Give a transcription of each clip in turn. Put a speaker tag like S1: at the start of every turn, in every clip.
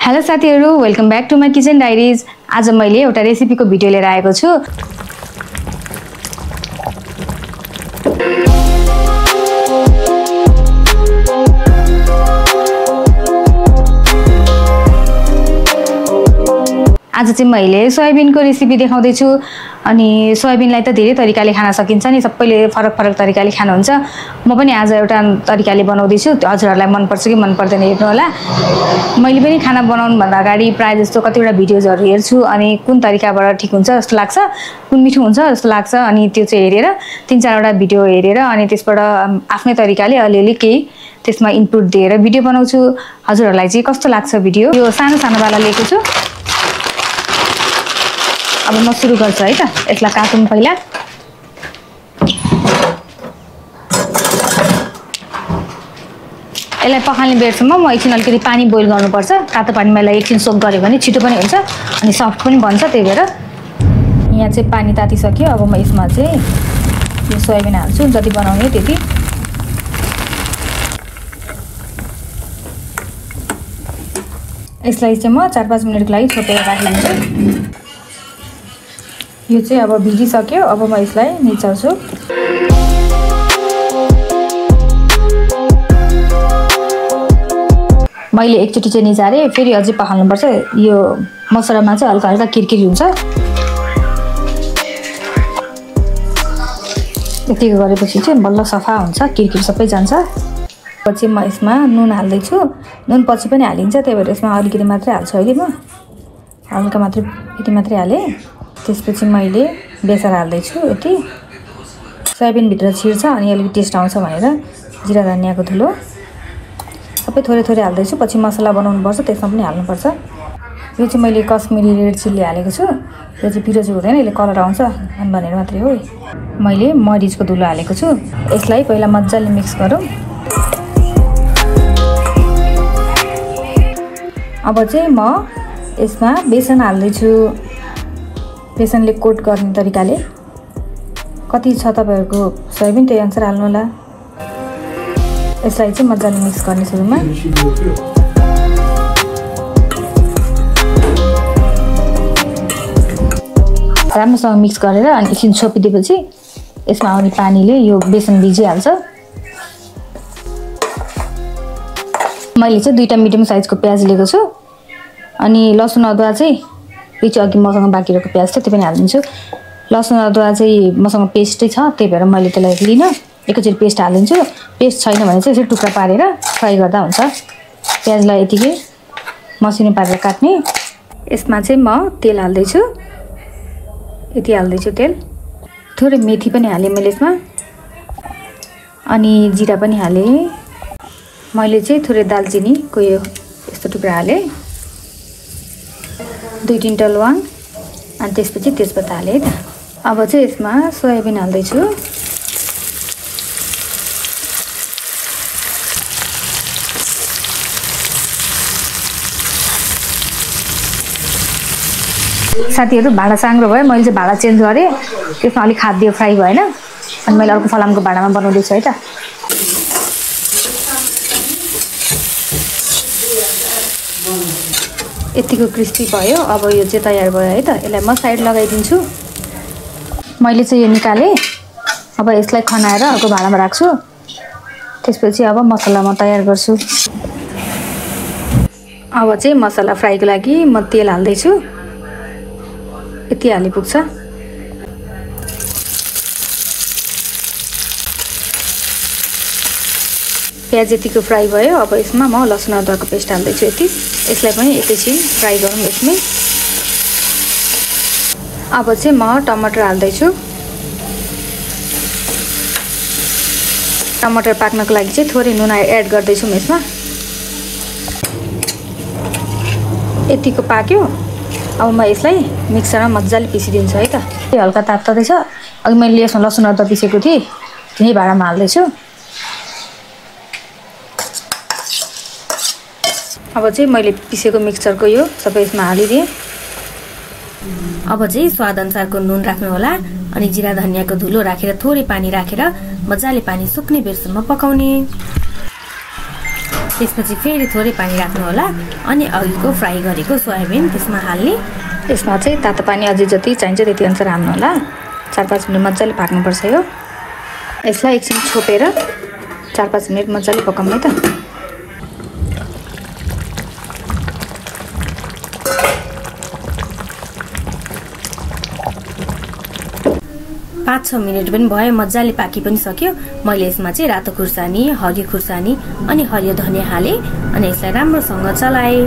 S1: Hello साथीहरु, welcome back to my kitchen diaries. आज मैले एउटा रेसिपीको भिडियो लिएर आएको छु। आज चाहिँ मैले सोयाबिनको रेसिपी देखाउँदै छु। अनि सोयाबिनलाई त धेरै तरिकाले खान सकिन्छ नि, सबैले फरक फरक तरिकाले खानुहुन्छ। म पनि आज एउटा तरिकाले बनाउँदै छु। हजुरहरुलाई मन पर्छ कि मन पर्दैन हेर्नु होला। मैले पनि खाना बनाउनु भन्दा अगाडि प्राय जस्तो कतिवटा भिडियोजहरु हेर्छु अनि कुन तरिकाबाट ठीक हुन्छ जस्तो लाग्छ, कुन मिठो हुन्छ जस्तो लाग्छ, अनि त्यो चाहिँ हेरेर 3-4 वटा भिडियो हेरेर अनि त्यसबाट आफ्नै तरिकाले अलिअलि केही त्यसमा इनपुट दिएर भिडियो बनाउँछु। हजुरहरुलाई चाहिँ कस्तो लाग्छ भिडियो? यो सानो सानो वाला लिएको छु। अब म सुरु गर्छु है त। यसलाई काटौं पहिला। यसलाई पखाल्ने बेरसम्म म एकछिन अलिकति पानी बोइल गर्नुपर्छ। तातो पानीमा यसलाई एकछिन सोक गर्यो भने छिटो पनि हुन्छ अनि सफ्ट पनि बन्छ। त्यही भएर यहाँ चाहिँ पानी तातिसक्यो। अब म यसमा चाहिँ यो सोयाबिन हाल्छु, जति बनाउने त्यति। यसलाई चाहिँ म 4-5 मिनेटको लागि छोपेर राखिदिन्छु। यो चाहिँ अब भिजिसक्यो। अब म यसलाई निचार्छु। मैले एकचोटी चाहिँ निचारे, फेरि अझै पखाल्नुपर्छ। यो मसलामा चाहिँ हल्का हल्का किरकिरी हुन्छ। यतिको गरेपछि चाहिँ बल्ल सफा हुन्छ, किरकिरी सबै जान्छ। पछि म यसमा नुन हाल्दै छु। नुन पछि पनि हालिन्छ, त्यही भएर यसमा अलिकति मात्रै हाल्छु अहिले म। हल्का मात्रै यति मात्रै हाले। त्यसपछि मैले बेसार हाल्दै छु। यति सोयाबिन भित्र छिर्छ अनि अलिकति टेस्ट आउँछ भनेर जिरा धनियाको धुलो सबै थोरै थोरै हाल्दै छु। पछि मसला बनाउनु पर्छ, त्यसमा पनि हाल्नु पर्छ। यो चाहिँ मैले कश्मिरी रेड चिल्ली हालेको छु। यो चाहिँ पिरो चाहिँ हुँदैन, यसले कलर आउँछ भनेर मात्रै हो। मैले मरिचको धुलो हालेको छु। यसलाई पहिला मज्जाले मिक्स गरौँ। अब चाहिँ म यसमा बेसन हाल्दै छु। बेसनले कोट गर्ने तरिकाले कति छ तपाईहरुको सोयाबिन त्यही अनुसार हाल्नु होला। यसलाई चाहिँ मज्जाले मिक्स गर्ने सुरुमा। राम्रोसँग मिक्स गरेर अनि एकछिन छोपिदिएपछि यसमा आउने पानीले यो बेसन भिजिहाल्छ। मैले चाहिँ 2टा मिडियम साइजको प्याज लिएको छु। अनि लसुन अदुवा चाहिँ यो चाहिँ अघि मसँग बाँकी रहेको प्याज थियो, त्यो पनि हालिदिन्छु। लसुन अदुवा चाहिँ मसँग पेस्टै छ, त्यही भएर मैले त्यसलाई लिन एकैचोटि पेस्ट हालिदिन्छु। पेस्ट छैन भने चाहिँ यसरी टुक्रा पारेर फ्राई गर्दा हुन्छ। प्याजलाई यतिकै मसिनो पारेर काट्ने। यसमा चाहिँ म तेल हाल्दैछु। यति हाल्दैछु तेल। थोरै मेथी पनि हालेँ मैले यसमा, अनि जिरा पनि हालेँ। मैले चाहिँ थोरै दालचिनीको यो यस्तो टुक्रा हालेँ, 2-3 ल्वाङ, अनि त्यसपछि तेजपत्ता हालेँ है त। अब चाहिँ यसमा सोयाबिन हाल्दैछु। साथीहरु, भाँडा साङ्ग्रो भयो, मैले चाहिँ भाँडा चेन्ज गरेँ। त्यसमा अलिक खाद्य फ्राई भएन अनि मैले अर्को फलामको भाँडामा बनाउँदैछु है त। यतिको क्रिस्पी भयो। अब यो चाहिँ तयार भयो है त। यसलाई म साइड लगाइदिन्छु। मैले चाहिँ यो निकालेँ। अब यसलाई खनाएर अर्को भाँडामा राख्छु। त्यसपछि अब मसला म तयार गर्छु। अब चाहिँ मसला फ्राईको लागि म तेल हाल्दैछु। यति हाले पुग्छ। प्याज यतिको फ्राई भयो। अब यसमा म लसुन अदुवाको पेस्ट हाल्दैछु यति। यसलाई पनि एकैछिन फ्राई गरौँ यसमै। अब चाहिँ म टमाटर हाल्दैछु। टमाटर पाक्नको लागि चाहिँ थोरै नुन एड गर्दैछु म यसमा। यतिको पाक्यो। अब म यसलाई मिक्सरमा मज्जाले पिसिदिन्छु है त। हल्का तात्दैछ। अघि मैले यसमा लसुन अदुवा पिसेको थिएँ, यही भाँडामा हाल्दैछु। अब चाहिँ मैले पिसेको मिक्सचरको यो सबै यसमा हालिदिएँ। अब चाहिँ स्वाद अनुसारको नुन राख्नु होला अनि जिरा धनियाको धुलो राखेर थोरै पानी राखेर मज्जाले पानी सुक्ने बेरसम्म पकाउने।
S2: त्यसपछि फेरि थोरै पानी राख्नु होला अनि अघिको फ्राई गरेको सोयाबिन त्यसमा हाल्ने।
S1: यसमा चाहिँ तातो पानी अझै जति चाहिन्छ त्यति अनुसार हाल्नु होला। 4-5 मिनट मजाले पाक्नुपर्छ यो। यसलाई एकछिन छोपेर 4-5 मिनट मजाले पकाउनु त।
S2: 5-6 मिनट पनि भयो, मजाले पाकी पनि सक्यो। मैले यसमा चाहिँ रातो खुर्सानी, हरियो खुर्सानी अनि हरियो धनिया हाले अनि यसलाई राम्रोसँग चलाए।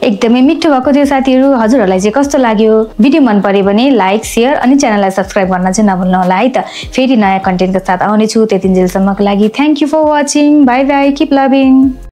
S1: एकदमै मिठो भएको थियो साथीहरु। हजुरहरुलाई चाहिँ कस्तो लाग्यो? भिडियो मन परे भने लाइक, शेयर अनि च्यानललाई सब्स्क्राइब गर्न चाहिँ नभुल्नु होला है त। फेरि नयाँ कन्टेन्टको साथ आउने छु। त्यतिन्जेलसम्मको लागि thank you for watching. Bye bye, keep loving.